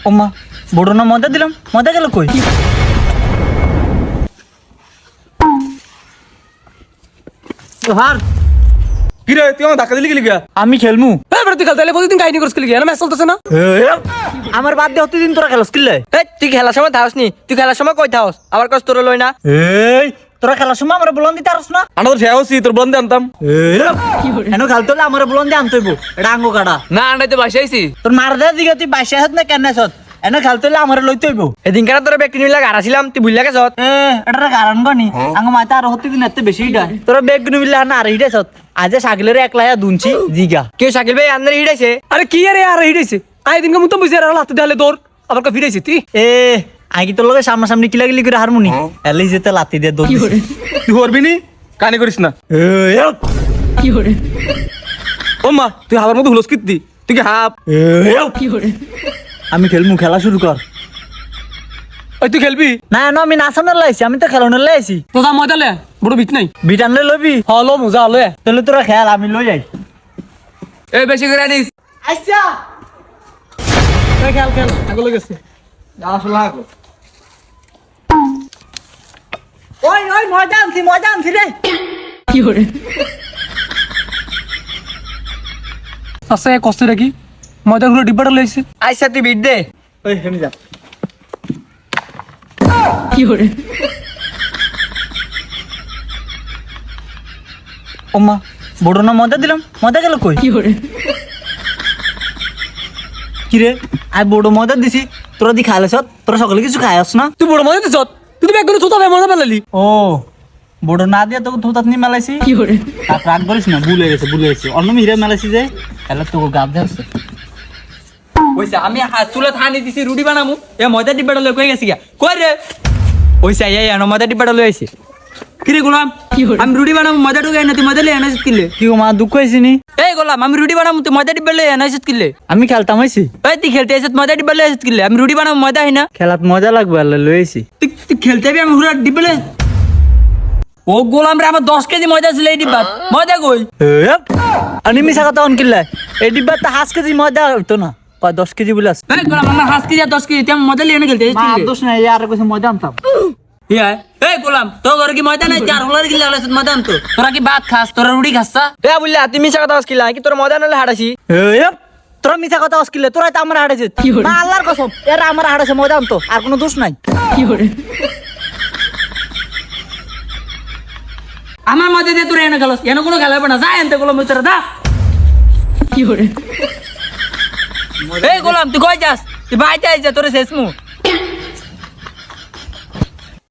ওমা বড় না মজা দিলাম, মজা গেল কই? হার কি রে তুই আমার ধাক্কা দিলি কি লিগা? আমি খেলমু। এবার তুই খেলতে প্রতিদিন কাহিনী করছিস কি না ম্যাচ চলতেছে না? আমার বাদ দিয়ে দিন তোরা খেলাস কিল্লে? তুই খেলার সময় থাকস নি, তুই খেলার সময় কই থাকস? আবার কষ্ট তোর লই না। এই তোরা খেলার সময় আমার বলন দিতে পারছ না? আনার শেষ হচ্ছি তোর বন্ধে আনতাম। কেন খেলতে হলে আমার বলন দিয়ে আনতে হইব, এটা আঙ্গ কাটা। না আন্ডাইতে বাসাইছি তোর মার দেওয়ার দিকে তুই বাইশে হাত না কেন আসত? এনে খেলতে হলে আমার লইতে হইব। এদিন কেন তোর ব্যক্তি নিয়ে হারাছিলাম তুই ভুল লাগেছ? এটা কারণ গনি আঙ্গ মাথা আর হতে দিন এত বেশি ইডা তোরা বেগ নিবিলে না আর হিডাছ আজ সাগলের একলায়া দুনছি জিগা কেউ শাকিল ভাই আন্দার হিড়াইছে? আরে কি আরে আর হিড়াইছে? আই দিনকে মুতো বুঝে আর হাতে দিলে তোর আবার কা ফিরাইছে তুই? আগে তোর লগে সামনাসামনি কিলাগিলি করে হারমোনি এলি যেতে লাতি দিয়ে দৌড় তুই করবি নি কানি করিস না। ও মা তুই হাবার মতো হুলস কিত্তি তুই কি হাফ? আমি খেলমু, খেলা শুরু কর। ওই তুই খেলবি? না না আমি নাচানোর লাইছি, আমি তো খেলানোর লাইছি। তোদা মজালে বড় বিট নাই বিট আনলে লবি? হলো মজা হলো। তাহলে তোরা খেল, আমি লই যাই। এই বেশি করে নিস। আচ্ছা খেল খেল আগলে গেছে আসলে আগো ওই ওই মজা আনছি রে। আচ্ছা কষ্ট রাখি মজা গুলো ডিব্বাটা লইছে। আইসা তুই বিট দে। ওই হেমি যা। ওমা বড় না মজা দিলাম, মজা গেল কই? কি রে আই বড় মজা দিছি, তোরা দি খাইলাস? তোরা সকালে কিছু খাইস না? তুই বড় মজা দিছ? তুই ব্যাগ করে তোতা মজা পেলালি। ও বড় না দিয়া তোকে থুতাত নি মেলাইছি। তার রাগ করিস না, ভুলে গেছে অন্য হিরে মেলাইছি যে এলা তোকে গাব যাচ্ছে। ওইসা আমি হাত তুলে থানি দিছি রুটি বানামু এ ময়দা ডিব্বাটা লই কই গেছি গা কই রে? ওইসা এই আনো ময়দা ডিব্বাটা লই আইছি। কি রে গোলাম আমি রুটি বানামু ময়দা ঢুকাই না তুই ময়দা লই আনাইছিস কিলে? কি গো মা দুঃখ হয়েছি নি? এই গোলাম আমি রুটি বানামু তুই ময়দা ডিব্বা লই আনাইছিস কিলে? আমি খেলতাম হয়েছি। এই তুই খেলতে আইছিস ময়দা ডিব্বা লই আইছিস কিলে? আমি রুটি বানামু ময়দা হই না। খেলাত মজা লাগবে আল্লাহ লইছি। তুই খেলতে যাবি আমি হুরা ডিব্বা লই। ও গোলাম রে আমার 10 কেজি ময়দা ছিল এই ডিব্বা ময়দা কই? আমি মিশা কথা অন কিল্লা এই ডিব্বা তো 5 কেজি মজা হইতো না, 10 কেজি বলে আছে। এই গোলাম আমার 5 কেজি আর 10 কেজি তুই ময়দা লই এনে খেলতে আইছিস কিলে? দোষ নাই আর কইছে মজা আনতাম। ইয়া এই গোলাম তোর ঘরে কি ময়দা নাই? চার হলার কি লাগলাছ ময়দা আনতো? তোরা কি ভাত খাস? তোরা রুটি খাস? এ বুঝলা তুই মিছা কথা বলছিস কি তোর ময়দা নালে হাড়াছি? তোরা মিশা কথা অস্কিলে তোরা তো আমার হাড়েছে না, আল্লাহর কসম এরা আমার হাড়েছে মজা আনতো, আর কোনো দোষ নাই। আমার মধ্যে দিয়ে তোরা এনে খেলাস এনে কোনো খেলা হবে না, যা এনতে গোলাম তোরা দা। এই গোলাম তুই কই যাস? তুই বাইতে আইছ তোরে শেষমু